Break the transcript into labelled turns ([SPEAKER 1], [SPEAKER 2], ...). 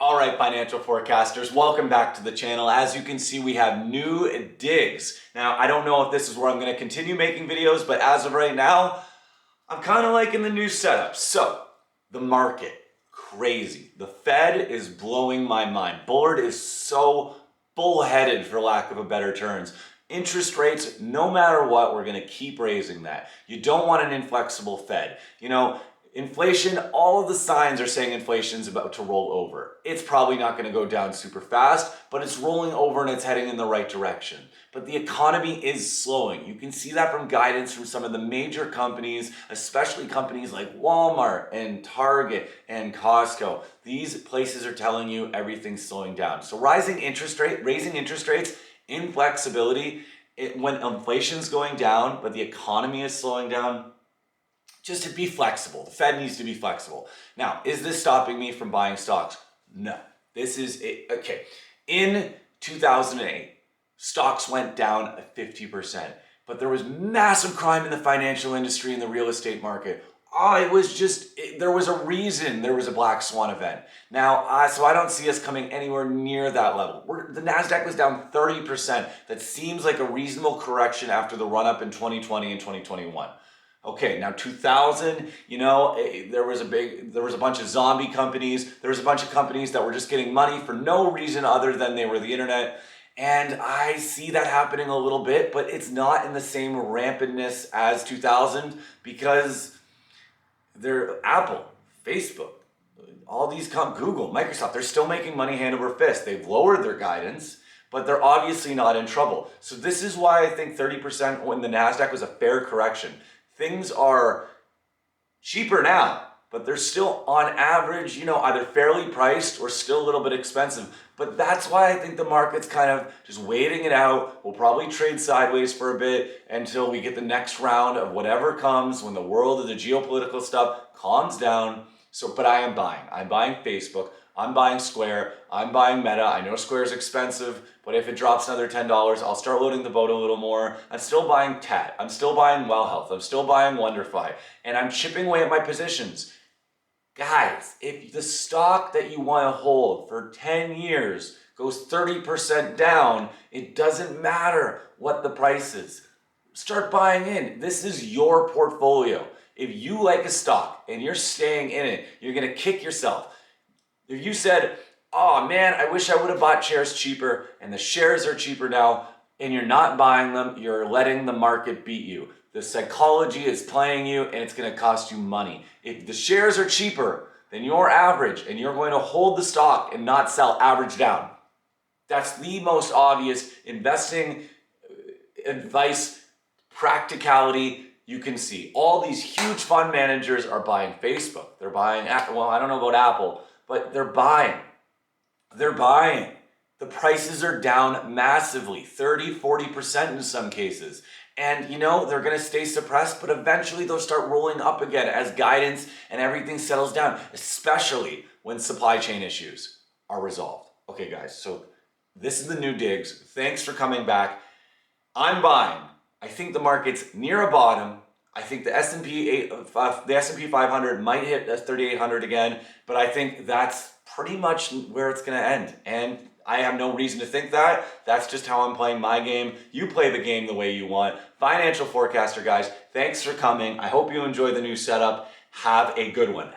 [SPEAKER 1] All right, financial forecasters, welcome back to the channel. As you can see, we have new digs. Now, I don't know if this is where I'm going to continue making videos, but as of right now, I'm kind of liking the new setup. So, the market, crazy. The Fed is blowing my mind. Bullard is so bullheaded, for lack of a better terms. Interest rates, no matter what, we're going to keep raising that. You don't want an inflexible Fed. You know, inflation, all of the signs are saying inflation's about to roll over. It's probably not going to go down super fast, but it's rolling over and it's heading in the right direction. But the economy is slowing. You can see that from guidance from some of the major companies, especially companies like Walmart and Target and Costco. These places are telling you everything's slowing down. So raising interest rates, inflexibility, when inflation's going down, but the economy is slowing down, just to be flexible. The Fed needs to be flexible. Now, is this stopping me from buying stocks? No. This is it. Okay. In 2008, stocks went down 50%, but there was massive crime in the financial industry and the real estate market. There was a reason there was a black swan event. Now, so I don't see us coming anywhere near that level. The NASDAQ was down 30%. That seems like a reasonable correction after the run up in 2020 and 2021. Okay, now 2000, there was a bunch of zombie companies. There was a bunch of companies that were just getting money for no reason other than they were the internet. And I see that happening a little bit, but it's not in the same rampantness as 2000 because they're Apple, Facebook, all these Google, Microsoft, they're still making money hand over fist. They've lowered their guidance, but they're obviously not in trouble. So this is why I think 30% when the NASDAQ was a fair correction. Things are cheaper now, but they're still on average, either fairly priced or still a little bit expensive. But that's why I think the market's kind of just waiting it out. We'll probably trade sideways for a bit until we get the next round of whatever comes when the world of the geopolitical stuff calms down. But I am buying. I'm buying Facebook. I'm buying Square. I'm buying Meta. I know Square is expensive, but if it drops another $10, I'll start loading the boat a little more. I'm still buying TAT. I'm still buying Well Health. I'm still buying WonderFi. And I'm chipping away at my positions. Guys, if the stock that you want to hold for 10 years goes 30% down, it doesn't matter what the price is. Start buying in. This is your portfolio. If you like a stock and you're staying in it, you're going to kick yourself. If you said, oh man, I wish I would have bought shares cheaper and the shares are cheaper now and you're not buying them, you're letting the market beat you. The psychology is playing you and it's going to cost you money. If the shares are cheaper than your average and you're going to hold the stock and not sell, average down. That's the most obvious investing advice, practicality you can see. All these huge fund managers are buying Facebook. They're buying, well, I don't know about Apple, but they're buying. They're buying. The prices are down massively, 30, 40% in some cases. And they're going to stay suppressed, but eventually they'll start rolling up again as guidance and everything settles down, especially when supply chain issues are resolved. Okay, guys, so this is the new digs. Thanks for coming back. I'm buying. I think the market's near a bottom. I think the S&P 500 might hit 3,800 again, but I think that's pretty much where it's going to end. And I have no reason to think that. That's just how I'm playing my game. You play the game the way you want. Financial forecaster, guys, thanks for coming. I hope you enjoy the new setup. Have a good one.